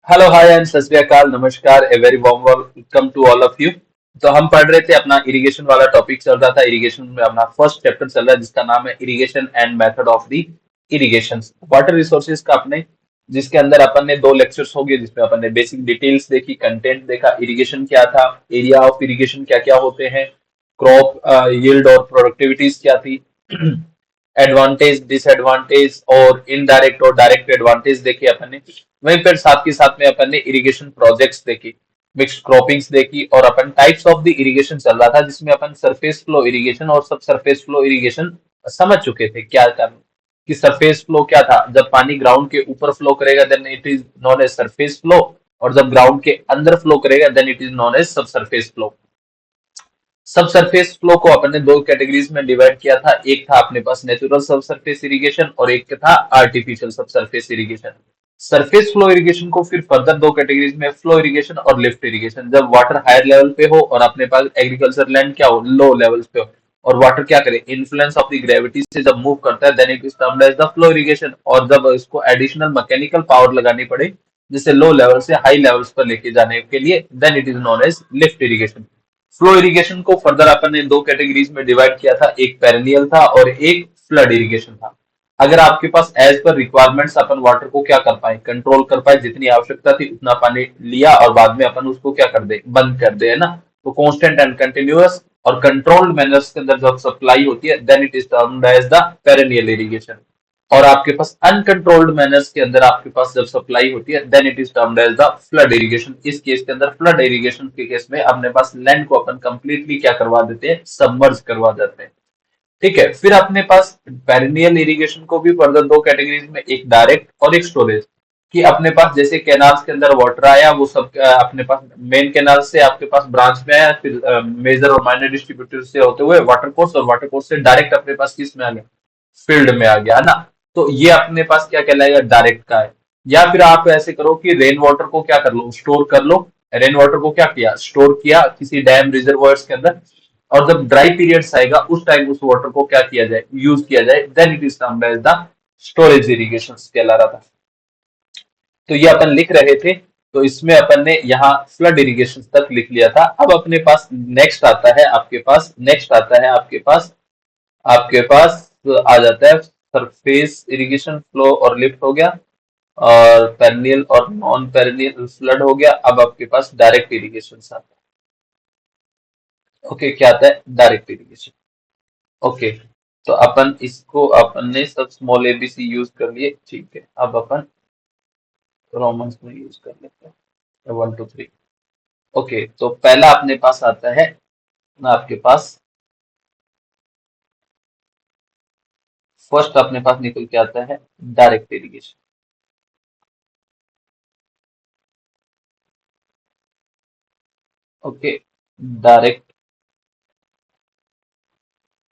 Hello hi and सत श्री अकाल नमस्कार a very warm welcome to all of you. तो हम पढ़ रहे थे अपना इरिगेशन वाला टॉपिक चल रहा था। इरिगेशन में अपना फर्स्ट चैप्टर चल रहा है जिसका नाम है irrigation and method of the irrigation water resources का अपने, जिसके अंदर अपन ने दो लेक्चर्स हो गए जिसमें अपन ने बेसिक डिटेल्स देखी, कंटेंट देखा, इरिगेशन क्या था, एरिया ऑफ इरिगेशन क्या क्या होते हैं, क्रॉप यील्ड और प्रोडक्टिविटीज क्या थी, एडवांटेज डिसएडवांटेज और इनडायरेक्ट और डायरेक्ट एडवांटेज देखे अपन ने। वहीं पर साथ के साथ में अपन ने इरिगेशन प्रोजेक्ट्स देखी, मिक्स्ड क्रॉपिंग्स देखी और अपन टाइप्स ऑफ द इरिगेशन चल रहा था जिसमें अपन सरफेस फ्लो इरिगेशन और सब सरफेस फ्लो इरिगेशन समझ चुके थे। क्या था कि सरफेस फ्लो क्या था, जब पानी ग्राउंड के ऊपर फ्लो करेगा then it is known as surface flow, और जब ग्राउंड के अंदर फ्लो करेगा then it is known as sub surface flow. Sub surface flow को अपन ने दो कैटेगरीज में डिवाइड किया था, एक था अपने पास नेचुरल सब सरफेस इरिगेशन और एक था आर्टिफिशियल सब surface irrigation. Surface flow irrigation को फिर फर्दर दो कैटेगरीज में फ्लो इरिगेशन और लिफ्ट इरिगेशन, जब वाटर हायर लेवल पे हो और अपने पास एग्रीकल्चर लैंड क्या हो लो लेवल पे हो और वाटर क्या करे इन्फ्लुएंस ऑफ द ग्रेविटी से जब मूव करता है then it is termed as the flow irrigation, और जब इसको एडिशनल मैकेनिकल पावर लगानी पड़े जिसे लो लेवल से हाई लेवल्स पर लेके जाने के लिए then it is known as lift irrigation. Flow irrigation को फर्दर अपन ने दो कैटेगरीज में डिवाइड किया था, एक पेरेनियल था और एक फ्लड इरिगेशन था। अगर आपके पास एज पर रिक्वायरमेंट्स अपन वाटर को क्या कर पाए कंट्रोल कर पाए, जितनी आवश्यकता थी उतना पानी लिया और बाद में अपन उसको क्या कर दे बंद कर दे, है ना। तो कांस्टेंट एंड कंटिन्यूअस और कंट्रोल्ड मैनर्स के अंदर जब सप्लाई होती है then it is termed as the perennial irrigation. और आपके पास अनकंट्रोल्ड मैनर्स के अंदर आपके पास जब सप्लाई होती है then it is termed as the flood irrigation. इस केस के अंदर फ्लड इरिगेशन के केस में अपने पास लैंड को अपन कंप्लीटली क्या करवा देते हैं सबमर्ज करवा देते हैं। ठीक है, फिर अपने पास पेरिनियल इरिगेशन को भी फर्दर दो कैटेगरीज में, एक डायरेक्ट और एक स्टोरेज। कि अपने पास जैसे कैनाल्स के अंदर वाटर आया वो सब अपने पास मेन कैनाल से आपके पास ब्रांच में आया, फिर मेजर और माइनर डिस्ट्रीब्यूटर से होते हुए वाटर कोर्स और वाटर कोर्स से डायरेक्ट अपने पास किस में आ गया फील्ड में आ गया, है ना। तो ये अपने पास क्या कहलाएगा डायरेक्ट का है। या फिर आप ऐसे करो कि रेन वाटर को क्या कर लो स्टोर कर लो। रेन वाटर को क्या किया स्टोर किया किसी डैम रिजर्वायर्स के अंदर, और जब ड्राई पीरियड्स आएगा उस टाइम उस वाटर को क्या किया जाए यूज किया जाए then it is termed as the storage irrigation कहला रहा था। तो ये अपन लिख रहे थे, तो इसमें अपन ने यहाँ फ्लड इरिगेशन तक लिख लिया था। अब अपने पास नेक्स्ट आता है आपके पास नेक्स्ट आता है आपके पास आ जाता है सरफेस इरिगेशन फ्लो और लिफ्ट हो गया, और पेरिनियल और नॉन पेरिनियल फ्लड हो गया। अब आपके पास डायरेक्ट इरिगेशन आता है। ओके, क्या आता है डायरेक्ट इरिगेशन। ओके, तो अपन इसको अपन ने सब स्मॉल एबीसी यूज कर लिए, ठीक है। अब अपन रोमन्स में यूज कर लेते हैं 1 2 3। ओके, तो पहला अपने पास आता है ना आपके पास, फर्स्ट अपने पास निकल के आता है direct irrigation. Okay, direct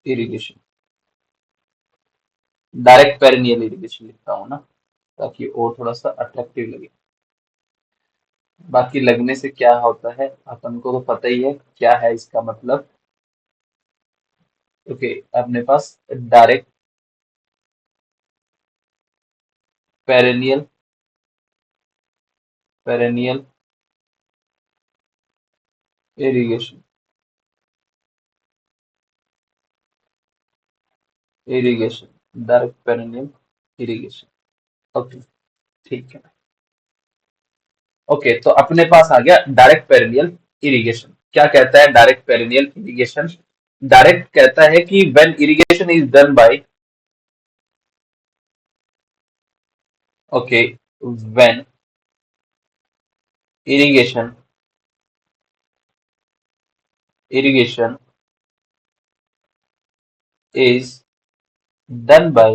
irrigation, direct perennial irrigation लिखता हूँ ना ताकि और थोड़ा सा अट्रैक्टिव लगे। बाकी लगने से क्या होता है अपन को तो पता ही है क्या है इसका मतलब। ओके, अपने पास direct perennial perennial irrigation irrigation direct perennial irrigation. Okay, ठीक है। ओके, तो अपने पास आ गया डायरेक्ट पेरेनियल इरिगेशन। क्या कहता है डायरेक्ट पेरेनियल इरिगेशन? डायरेक्ट कहता है कि when irrigation is done by, okay, when irrigation irrigation is done by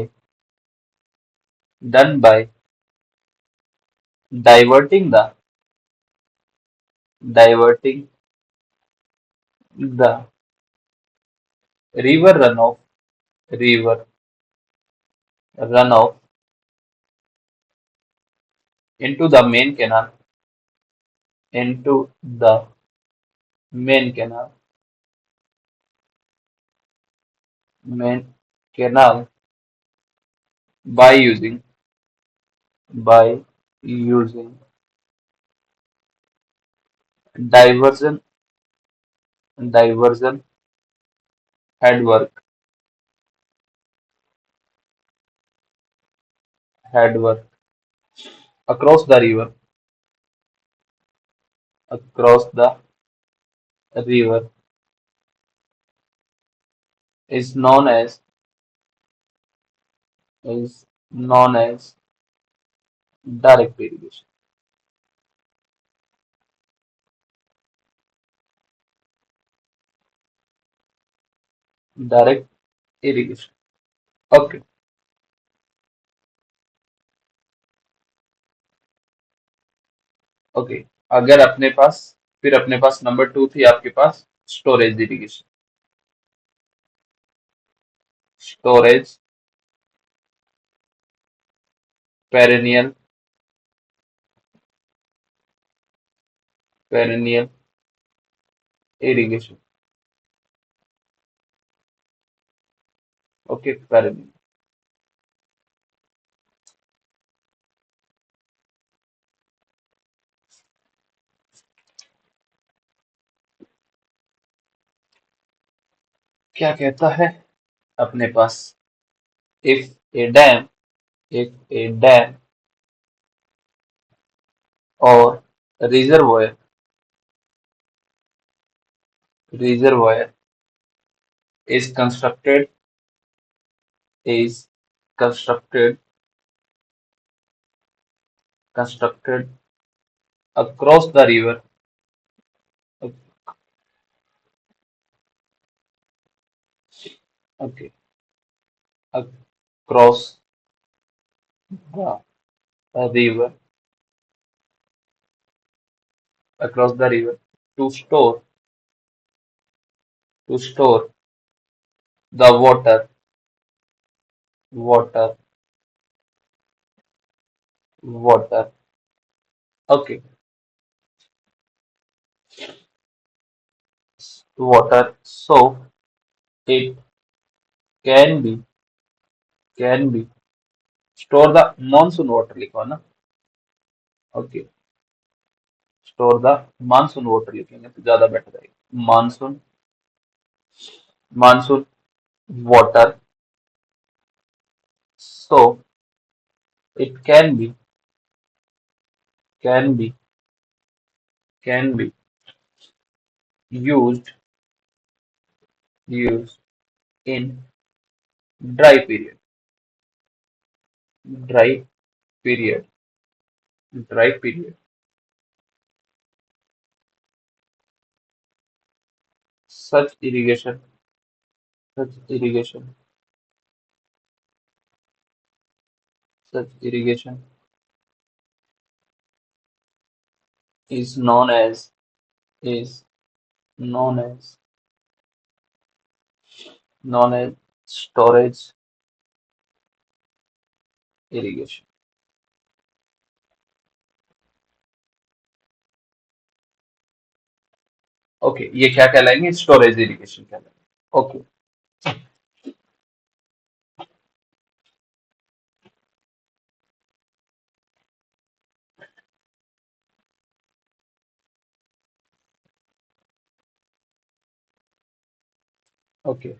diverting the diverting the river runoff into the main canal into the main canal main canal by using by using diversion, diversion, head work, head work across the river, across the river is known as is known as direct irrigation. Direct irrigation. Okay, okay. अगर अपने पास फिर अपने पास number two थी आपके पास storage irrigation. Storage perennial, perennial irrigation. Okay, perennial. क्या कहता है अपने पास? If a dam, if a dam और reservoir, reservoir is constructed, is constructed, constructed across the river, okay, across the river, across the river to store, to store the water, water, water. Okay, water. So it can be, can be store the monsoon water लिखो ना। Okay, store the monsoon water लिखेंगे तो ज्यादा better रहेगा। Monsoon, monsoon water, so it can be, can be used, used in dry period, dry period, dry period. Such irrigation, such irrigation, such irrigation is known as, is known as, known as storage irrigation. Okay, ये क्या कहलाएंगे? Storage irrigation कहलाएंगे। Okay, okay.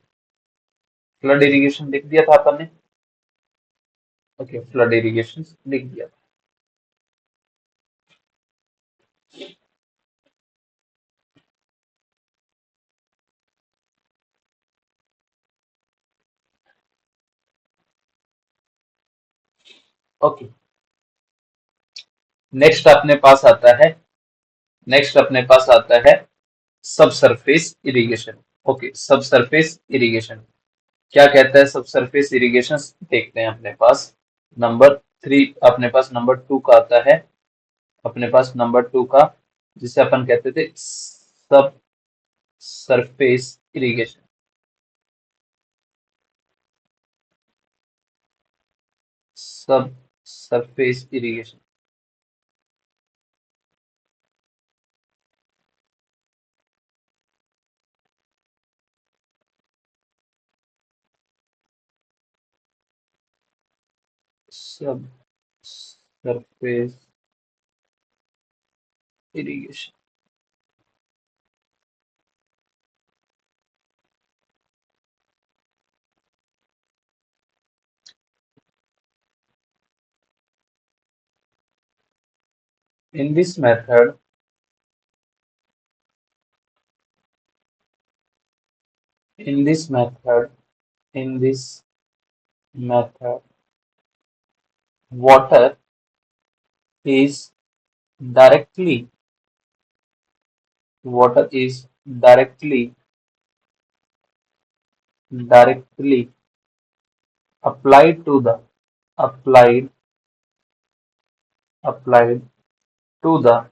Flood irrigation लिख दिया था अपन ने। Okay, flood irrigation लिख दिया था। ओके, नेक्स्ट अपने पास आता है, नेक्स्ट अपने पास आता है सब सरफेस इरिगेशन। ओके, सब सरफेस इरिगेशन क्या कहता है? सब सरफेस इरिगेशन देखते हैं अपने पास। नंबर थ्री अपने पास नंबर टू का आता है, अपने पास नंबर टू का, जिसे अपन कहते थे सब सरफेस इरिगेशन। सब सरफेस इरिगेशन, सब surface irrigation. In this method, in this method, in this method, water is directly, water is directly applied to the, applied, applied to the,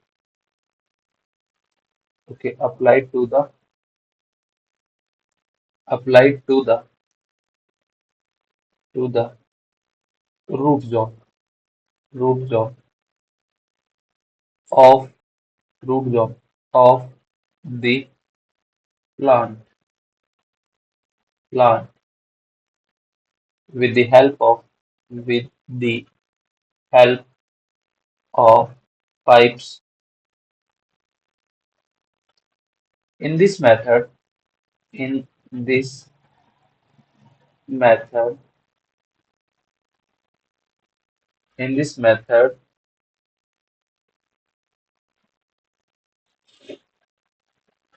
okay, applied to the root zone, root zone of, root zone of the plant, plant with the help of, with the help of pipes. In this method, in this method, in this method,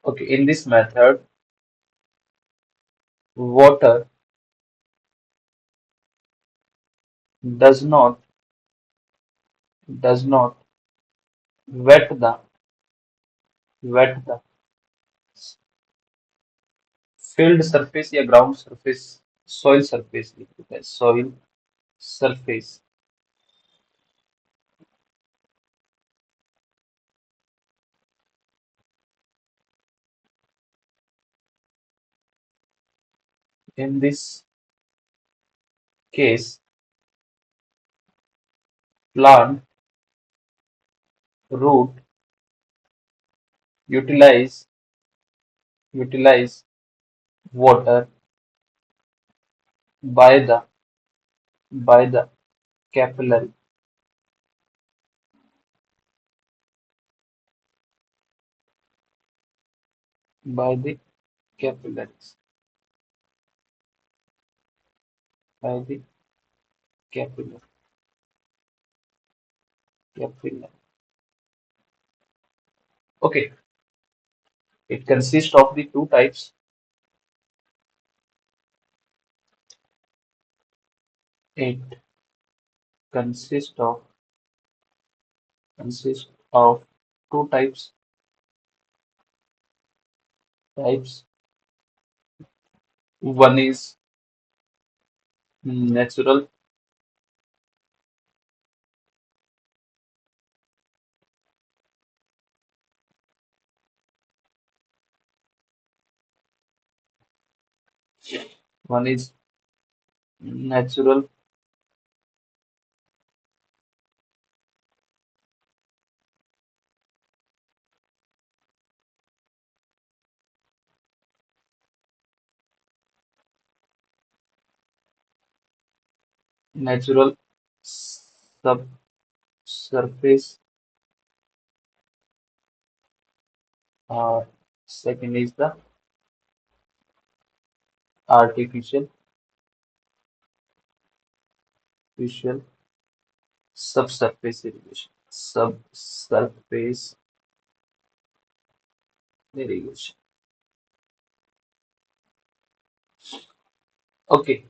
okay, in this method, water does not, does not wet the, wet the field surface या ground surface, soil surface लिख देते हैं, soil surface. In this case, plant root utilize, utilize water by the, by the capillary, by the capillaries, by the capillary, capillary. Okay, it consists of the two types. It consists of, consists of two types, types. One is natural, one is natural, natural subsurface. Second is the artificial, artificial subsurface irrigation, subsurface irrigation. Okay,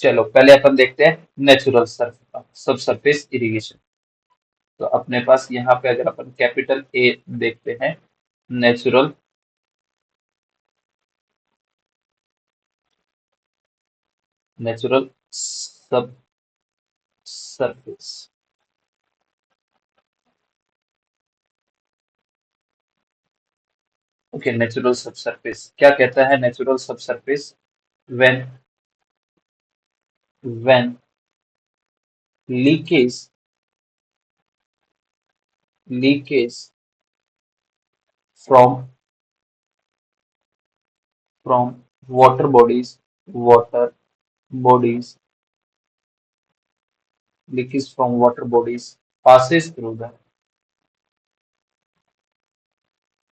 चलो पहले अपन देखते हैं natural subsurface irrigation. तो अपने पास यहाँ पे अगर अपन capital A देखते हैं, नेचुरल, नेचुरल सब सरफेस. ओके, नेचुरल सब सरफेस क्या कहता है? नेचुरल सब surface, when, when leakage, leakage from, from water bodies, water bodies, leakage from water bodies passes through the,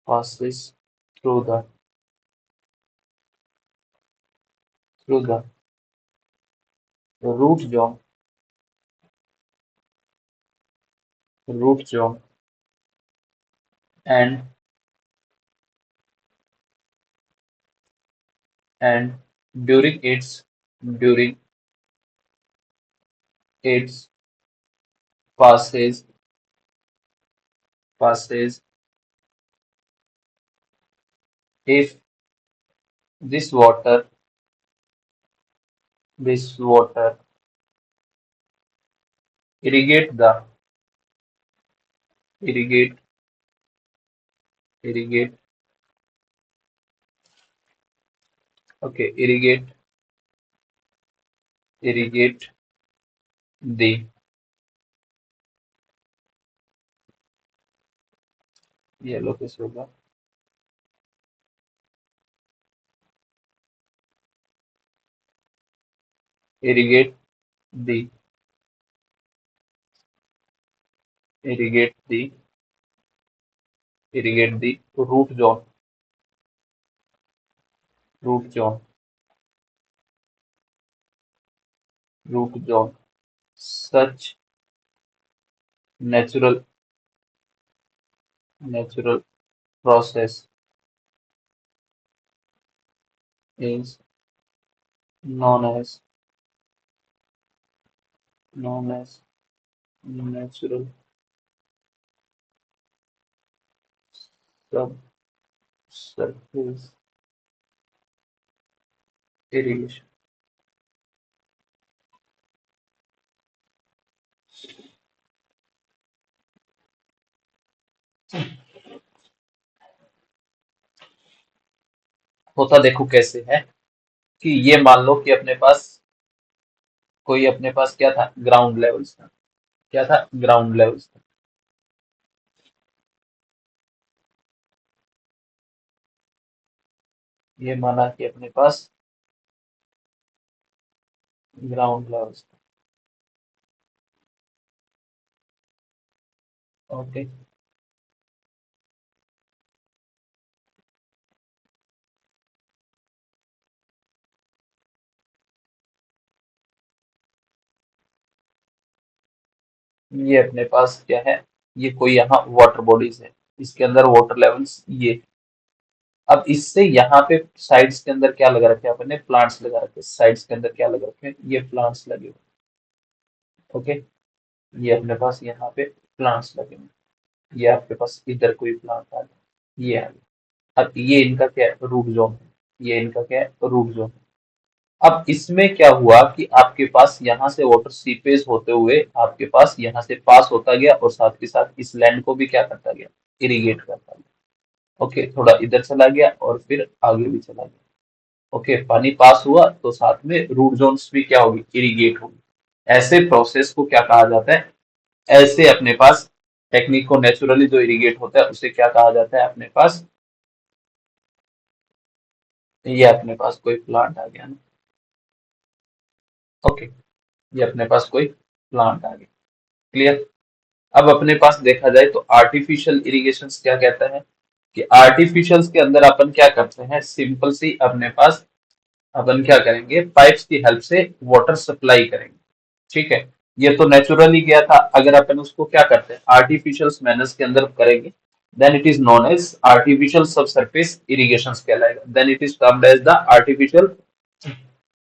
passes through the, through the root zone, root zone, and and during its during its passage passage if this water this water irrigate the irrigate irrigate irrigate irrigate the yellow कैसे होगा irrigate the irrigate the irrigate the root zone root zone such natural natural process is known as known as natural subsurface irrigation होता देखो कैसे है कि ये मान लो कि अपने पास कोई अपने पास क्या था ग्राउंड लेवल्स था क्या था ग्राउंड लेवल्स था ये माना कि अपने पास ग्राउंड लेवल्स था ओके ये अपने पास क्या है ये कोई यहाँ वाटर बॉडीज है इसके अंदर वाटर लेवल्स ये अब इससे यहाँ पे साइड्स के अंदर क्या लगा रखे हैं अपन ने प्लांट्स लगा रखे साइड्स के अंदर क्या लगा रखे हैं ये प्लांट्स लगे हुए ओके ये अपने पास यहाँ पे प्लांट्स लगे हुए ये आपके पास इधर कोई प्लांट आ गया ये आ गया अब ये इनका क्या है रूट जोन है ये इनका क्या है रूट जोन अब इसमें क्या हुआ कि आपके पास यहाँ से वाटर सीपेज होते हुए आपके पास यहाँ से पास होता गया और साथ के साथ इस लैंड को भी क्या करता गया इरिगेट करता गया ओके थोड़ा इधर चला गया और फिर आगे भी चला गया ओके पानी पास हुआ तो साथ में रूट जोन्स भी क्या होगी इरिगेट होगी ऐसे प्रोसेस को क्या कहा जाता है ऐसे अपने पास टेक्निक को नेचुरली जो इरिगेट होता है उसे क्या कहा जाता है अपने पास ये अपने पास कोई प्लांट आ गया ना ओके ये अपने पास कोई प्लांट आ गया क्लियर अब अपने पास देखा जाए तो आर्टिफिशियल इरिगेशन क्या कहता है कि आर्टिफिशियल के अंदर अपन क्या करते हैं सिंपल सी अपने पास अपन क्या करेंगे पाइप्स की हेल्प से वाटर सप्लाई करेंगे ठीक है ये तो नेचुरली गया था अगर अपन उसको क्या करते हैं आर्टिफिशियल मैनर्स के अंदर करेंगे then it is known as artificial subsurface irrigation कहलाएगा then it is termed as the artificial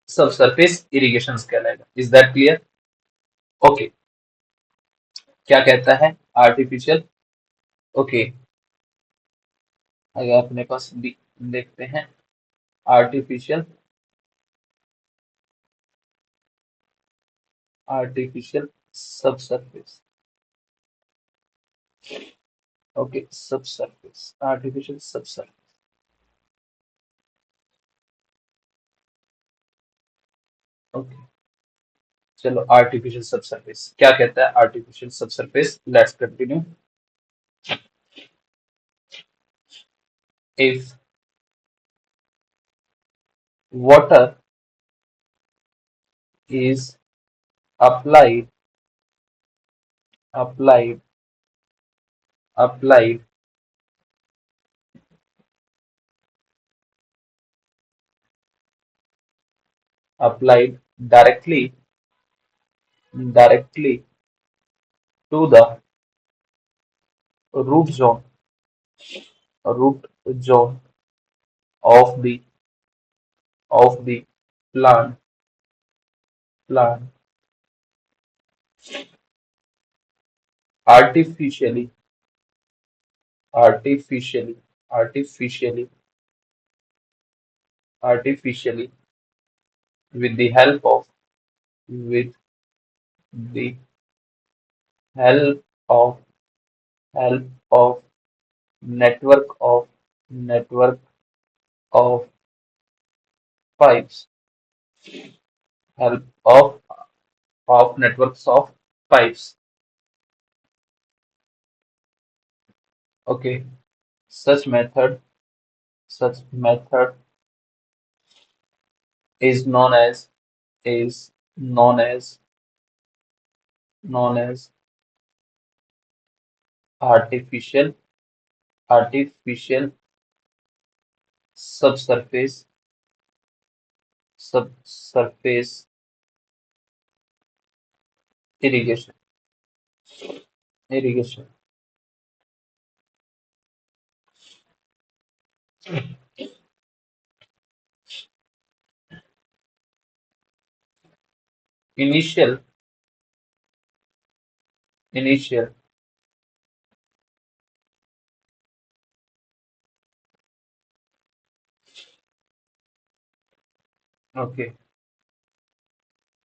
subsurface irrigation कहलाएगा इज दैट क्लियर ओके क्या कहता है आर्टिफिशियल ओके अगर अपने पास देखते हैं artificial artificial subsurface okay subsurface artificial subsurface okay चलो आर्टिफिशियल सबसरफेस क्या कहता है artificial subsurface let's continue if water is applied applied applied applied directly directly to the root zone root zone of the plant plant artificially artificially artificially artificially with the with the help of help of network of network of pipes help of networks of pipes. Okay, such method such method is is known as known as artificial artificial subsurface subsurface irrigation irrigation. Initial initial okay,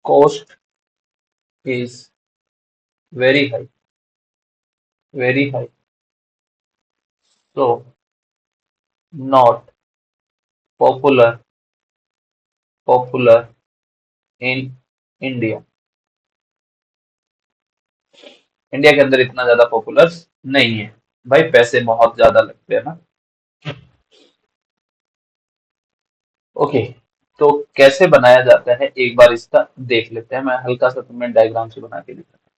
cost is very high, very high. So not popular in India India के अंदर इतना ज्यादा popular नहीं है भाई, पैसे बहुत ज्यादा लगते हैं ना। ओके, तो कैसे बनाया जाता है एक बार इसका देख लेते हैं। मैं हल्का सा तुम्हें डायग्राम से बना के दिखाता हूँ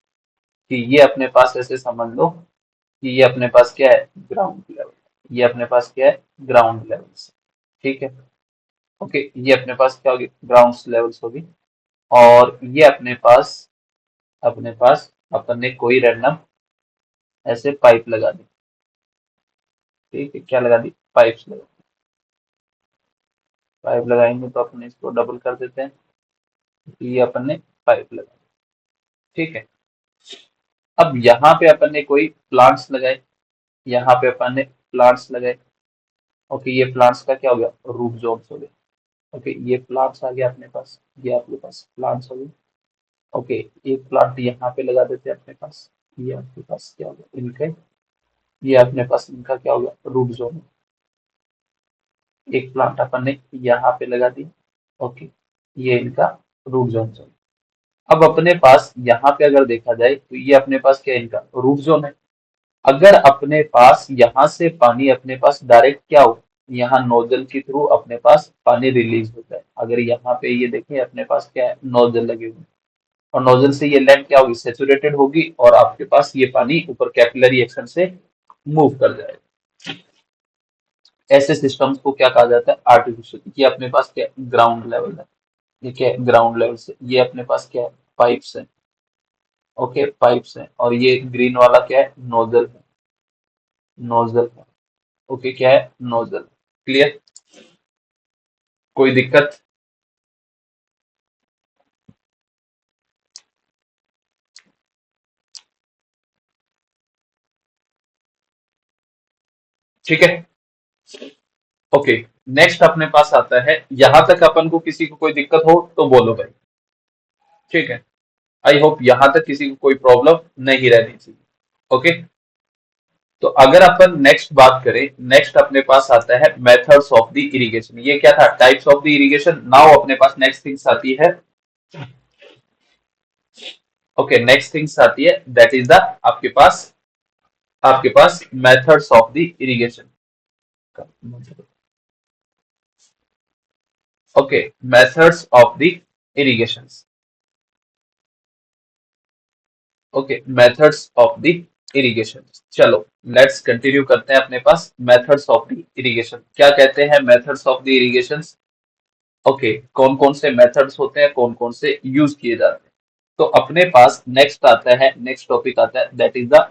कि ये अपने पास ऐसे समझ लो कि ये अपने पास क्या है, ग्राउंड लेवल। ये अपने पास क्या है, ग्राउंड लेवल से। ठीक है, ओके, ये अपने पास क्या होगी, ग्राउंड लेवल्स होगी। और ये अपने पास अपन ने कोई रैंडम ऐसे पाइप लगा दी। ठीक है, क्या लगा दी, पाइप्स लगा। पाइप लगाएंगे तो अपन इसको डबल कर देते हैं। ये अपन ने पाइप लगा, ठीक है। अब यहाँ पे अपन ने कोई प्लांट्स लगाए, यहाँ पे अपन ने प्लांट्स लगाए। ओके, ये प्लांट्स का क्या हो गया, रूट जोन्स हो गए। ओके, ये प्लांट्स आ गया अपने पास, ये आपके पास प्लांट्स हो गए। ओके, एक प्लांट यहाँ पे लगा देते हैं अपने पास। ये आपके पास क्या हो गया, इनके, ये अपने पास इनका क्या हो गया, रूट जोन। एक प्लांट अपन ने यहाँ पे लगा दिया। ओके, ये इनका रूट जोन। अब अपने पास यहाँ पे अगर देखा जाए तो ये अपने पास क्या है, इनका रूट जोन है। अगर अपने पास यहाँ से पानी अपने पास डायरेक्ट क्या हो, यहाँ नोजल के थ्रू अपने पास पानी रिलीज होता है। अगर यहाँ पे ये देखें अपने पास क्या है, नोजल लगे हुए हैं। और नोजल से ये लैंड क्या होगी, सेचुरेटेड होगी और आपके पास ये पानी ऊपर कैपिलरी एक्शन से मूव कर जाएगा। ऐसे सिस्टम्स को क्या कहा जाता है, आर्टिफिशियल। ये अपने पास क्या है, ग्राउंड लेवल है। ये क्या है, ग्राउंड लेवल से। ये अपने पास क्या है, पाइप्स है। ओके, पाइप्स है। और ये ग्रीन वाला क्या है, नोजल है। नोजल है। ओके, क्या है, नोजल। क्लियर, कोई दिक्कत। ठीक है, ओके। नेक्स्ट अपने पास आता है, यहां तक अपन को किसी को कोई दिक्कत हो तो बोलो भाई। ठीक है, आई होप यहां तक किसी को कोई प्रॉब्लम नहीं रहनी चाहिए। ओके, तो अगर अपन नेक्स्ट बात करें, नेक्स्ट अपने पास आता है मेथड्स ऑफ द इरिगेशन। ये क्या था, types of the irrigation. Now अपने पास नेक्स्ट थिंग्स आती है। ओके, नेक्स्ट थिंग्स आती है, दैट इज द आपके पास methods of the irrigation. Okay, methods of the irrigation. Okay, methods of the irrigation. चलो लेट्स कंटिन्यू करते हैं। अपने पास मेथड्स ऑफ द इरिगेशन क्या कहते हैं, methods of the irrigation. Okay, कौन कौन से मेथड्स होते हैं, कौन कौन से यूज किए जाते हैं। तो अपने पास नेक्स्ट आता है, नेक्स्ट टॉपिक आता है, that is the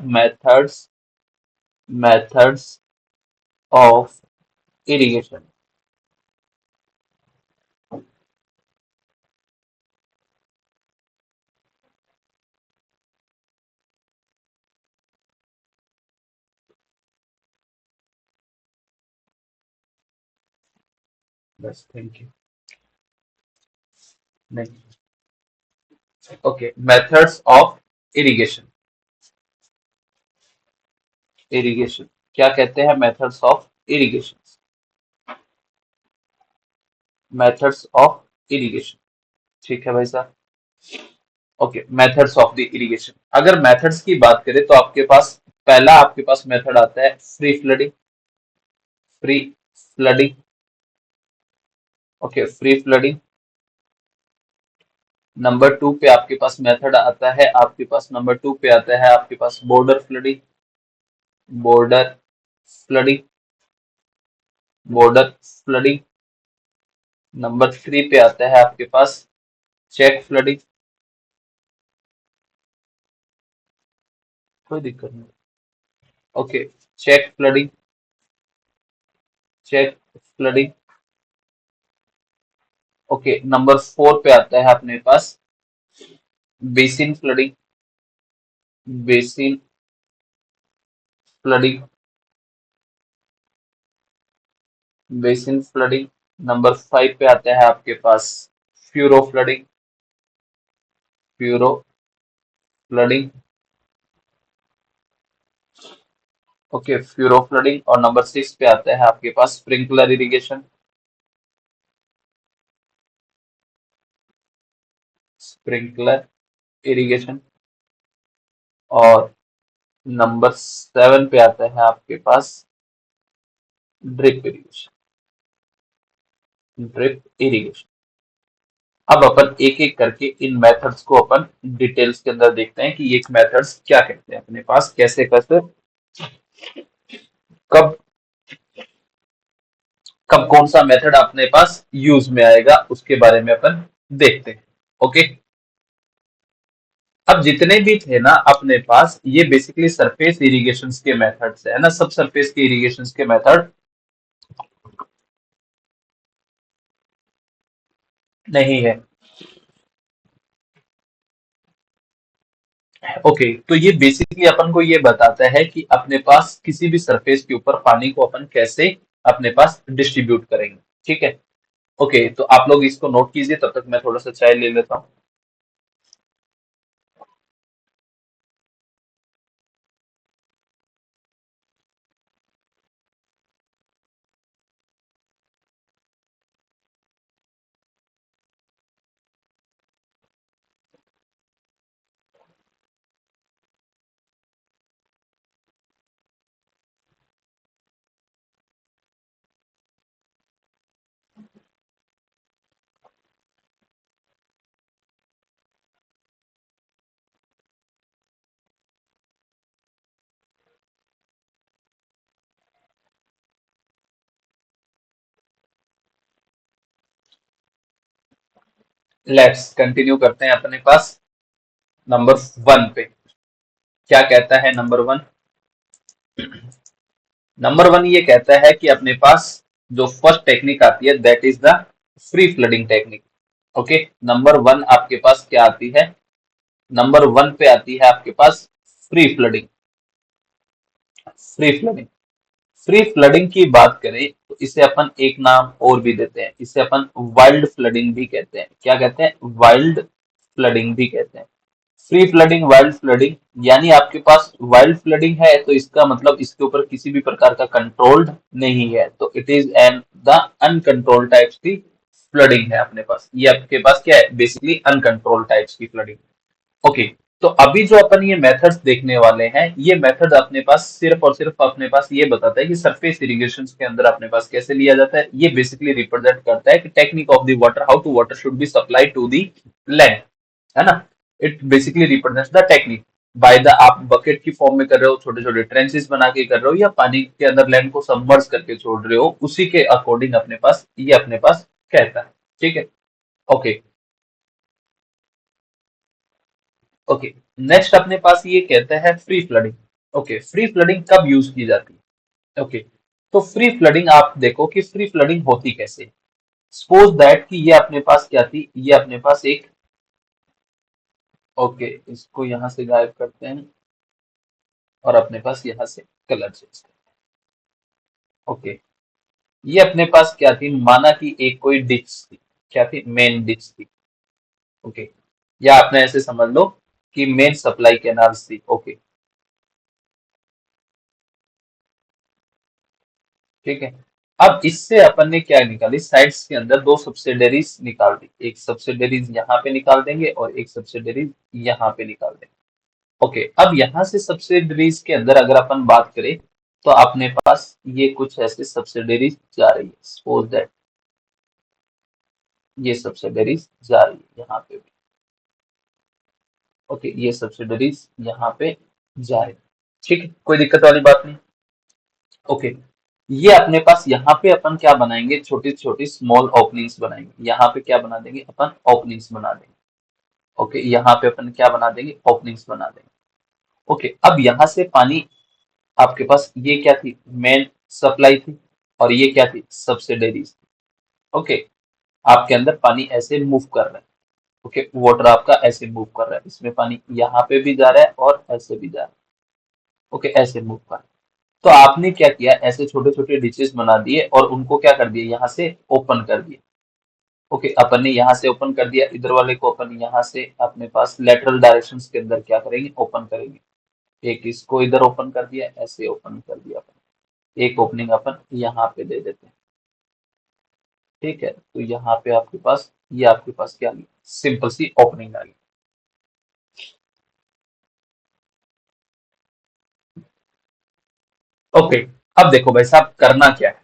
methods of irrigation. बस, thank you. Next, okay, methods of irrigation. Irrigation क्या कहते हैं? Methods of irrigation, methods of irrigation. ठीक है भाई साहब। Okay, methods of the irrigation. अगर मेथड्स की बात करें तो आपके पास पहला आपके पास मेथड आता है free flooding. Free flooding, okay, free flooding. Number two पे आपके पास मेथड आता है, आपके पास नंबर टू पे आता है आपके पास border flooding. Border flooding, border flooding. Number three पे आता है आपके पास चेक फ्लडिंग। कोई दिक्कत नहीं। Okay, check flooding, check flooding. Okay, number four पे आता है अपने पास basin flooding. Basin flooding, basin flooding. Number five पे आता है आपके पास furrow flooding. Furrow flooding, okay, furrow flooding. और नंबर सिक्स पे आता है आपके पास स्प्रिंकलर इरिगेशन। Sprinkler irrigation. और नंबर सेवन पे आता है आपके पास ड्रिप इरिगेशन। Drip irrigation. अब अपन एक एक करके इन मेथड्स को अपन डिटेल्स के अंदर देखते हैं कि ये मेथड्स क्या कहते हैं अपने पास, कैसे कैसे, कब कब कौन सा मेथड अपने पास यूज में आएगा, उसके बारे में अपन देखते हैं। ओके, अब जितने भी थे ना अपने पास, ये बेसिकली सरफेस इरिगेशन के मेथड्स है ना, सब सरफेस के इरिगेशन के मेथड नहीं है। ओके, तो ये बेसिकली अपन को ये बताता है कि अपने पास किसी भी सरफेस के ऊपर पानी को अपन कैसे अपने पास डिस्ट्रीब्यूट करेंगे। ठीक है। ओके, तो आप लोग इसको नोट कीजिए, तब तक मैं थोड़ा सा चाय ले लेता हूँ। लेट्स कंटिन्यू करते हैं अपने पास नंबर वन पे। क्या कहता है नंबर वन? नंबर वन ये कहता है कि अपने पास जो फर्स्ट टेक्निक आती है that is the free flooding technique. Okay, number one आपके पास क्या आती है? नंबर वन पे आती है आपके पास free flooding. Free flooding, free flooding की बात करें तो इसे अपन एक नाम और भी देते हैं, इसे अपन वाइल्ड फ्लडिंग भी कहते हैं। क्या कहते हैं? वाइल्ड फ्लडिंग भी कहते हैं। फ्री फ्लडिंग, वाइल्ड फ्लडिंग, यानी आपके पास वाइल्ड फ्लडिंग है तो इसका मतलब इसके ऊपर किसी भी प्रकार का कंट्रोल्ड नहीं है, तो it is an the uncontrolled types की फ्लडिंग है अपने पास। ये आपके पास क्या है? बेसिकली अनकंट्रोल्ड टाइप्स की फ्लडिंग। ओके, तो अभी जो अपन ये मेथड्स देखने वाले हैं, ये मेथड अपने पास सिर्फ और सिर्फ अपने पास ये बताता है कि सरफेस इरिगेशन के अंदर अपने पास कैसे लिया जाता है। ये बेसिकली रिप्रेजेंट करता है कि technique of the water, how to water should be supply to the land, है ना। It basically represents the technique. By the, आप बकेट की फॉर्म में कर रहे हो, छोटे छोटे ट्रेंचेस बना के कर रहे हो, या पानी के अंदर लैंड को सबमर्ज करके छोड़ रहे हो, उसी के अकॉर्डिंग अपने पास ये अपने पास कहता है। ठीक है। ओके, ओके, नेक्स्ट अपने पास ये कहते हैं free flooding. Okay, free flooding कब यूज की जाती है? ओके, तो फ्री फ्लडिंग आप देखो कि फ्री फ्लडिंग होती कैसे। सपोज दैट कि ये अपने पास क्या थी, ये अपने पास एक, ओके इसको यहां से गायब करते हैं और अपने पास यहां से कलर चेंज करते हैं। ओके, ये अपने पास क्या थी, माना कि एक कोई डिश थी, क्या थी, मेन डिश थी। ओके, या आपने ऐसे समझ लो कि मेन सप्लाई कैनाल्स थी। ओके, ठीक है। अब इससे अपन ने क्या निकाली, साइड्स के अंदर दो सब्सिडरीज निकाल दी, एक सब्सिडरीज यहाँ पे निकाल देंगे और एक सब्सिडरीज यहाँ पे निकाल देंगे। ओके, अब यहाँ से सब्सिडरीज के अंदर अगर अपन बात करें तो अपने पास ये कुछ ऐसे सब्सिडरीज जा रही है। सपोज दैट ये सब्सिडरीज जा रही है यहाँ पे भी। ओके, ये सब्सिडरीज यहाँ पे जा रही है। ठीक है, कोई दिक्कत वाली बात नहीं। ओके, ये अपने पास यहाँ पे अपन क्या बनाएंगे, छोटी छोटी स्मॉल ओपनिंग्स बनाएंगे। यहाँ पे क्या बना देंगे अपन, ओपनिंग्स बना देंगे। ओके, यहाँ पे अपन क्या बना देंगे, ओपनिंग्स बना देंगे। ओके, अब यहाँ से पानी आपके पास, ये क्या थी, मेन सप्लाई थी और ये क्या थी, सब्सिडरीज थी। ओके, आपके अंदर पानी ऐसे मूव कर रहा है। ओके, वाटर आपका ऐसे मूव कर रहा है, इसमें पानी यहाँ पे भी जा रहा है और ऐसे भी जा रहा है। ओके, ऐसे मूव कर रहा है। तो आपने क्या किया, ऐसे छोटे छोटे डिचेस बना दिए और उनको क्या कर दिया, यहाँ से ओपन कर दिया। ओके, अपन ने यहाँ से ओपन कर दिया, इधर वाले को अपन यहाँ से अपने पास लेटरल डायरेक्शंस के अंदर क्या करेंगे, ओपन करेंगे। एक इसको इधर ओपन कर दिया, ऐसे ओपन कर दिया अपन। एक ओपनिंग अपन यहाँ पे दे देते हैं। ठीक है, तो यहाँ पे आपके पास, ये आपके पास क्या आ गई, सिंपल सी ओपनिंग आ गई। ओके, अब देखो भाई साहब करना क्या है,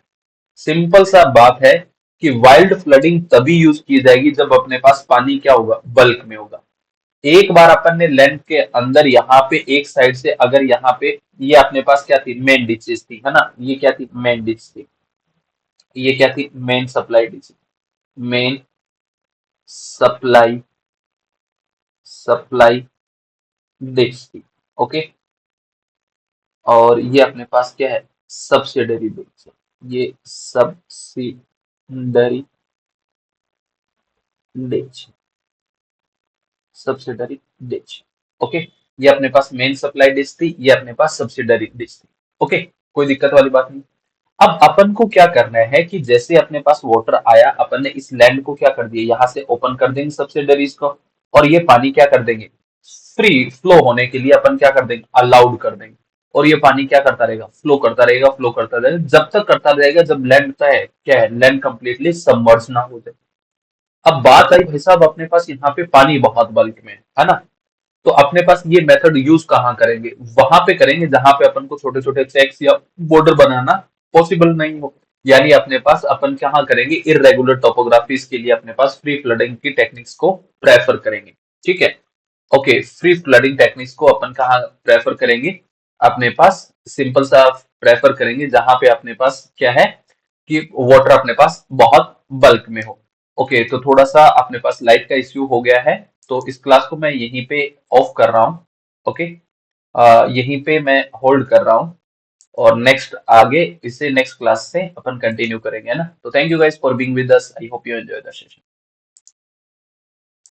सिंपल सा बात है कि वाइल्ड फ्लडिंग तभी यूज की जाएगी जब अपने पास पानी क्या होगा, बल्क में होगा। एक बार अपन ने लैंड के अंदर यहाँ पे एक साइड से, अगर यहाँ पे ये अपने पास क्या थी, मेन डिचेस थी, है ना, ये क्या थी, मेन डिच थी। ये क्या थी, main supply ditch, main supply supply ditch थी। ओके, और ये अपने पास क्या है, सब्सिडरी डिच है। ये subsidiary ditch, subsidiary ditch. Okay, ये अपने पास मेन सप्लाई डिश थी, ये अपने पास सब्सिडरी डिश थी। ओके, कोई दिक्कत वाली बात नहीं। अब अपन को क्या करना है कि जैसे अपने पास वाटर आया, अपन ने इस लैंड को क्या कर दिया, यहाँ से ओपन कर देंगे सब्सिडरीज को, और ये पानी क्या कर देंगे, फ्री फ्लो होने के लिए अपन क्या कर देंगे, अलाउड कर देंगे। और ये पानी क्या करता रहेगा, फ्लो करता रहेगा, फ्लो करता रहेगा, जब तक करता रहेगा जब लैंड का है क्या है, लैंड कंप्लीटली सबमर्ज ना हो जाए। अब बात आई भाई साहब, अपने पास यहाँ पे पानी बहुत बल्क में है ना, तो अपने पास ये मेथड यूज कहाँ करेंगे, वहां पे करेंगे जहां पे अपन को छोटे छोटे चेक्स या बॉर्डर बनाना पॉसिबल नहीं हो। यानी अपने पास अपन कहाँ करेंगे, इरेगुलर टोपोग्राफीज के लिए अपने पास फ्री फ्लडिंग की टेक्निक्स को प्रेफर करेंगे। ठीक है, ओके, फ्री फ्लडिंग टेक्निक्स को अपन कहाँ प्रेफर करेंगे, अपने पास सिंपल सा प्रेफर करेंगे जहां पे अपने पास क्या है कि वाटर अपने पास बहुत बल्क में हो। ओके, तो थोड़ा सा अपने पास लाइट का इश्यू हो गया है, तो इस क्लास को मैं यहीं पे ऑफ कर रहा हूँ। ओके, यहीं पे मैं होल्ड कर रहा हूँ और नेक्स्ट आगे इसे नेक्स्ट क्लास से अपन कंटिन्यू करेंगे, है ना। तो thank you guys for being with us, I hope you enjoy the session.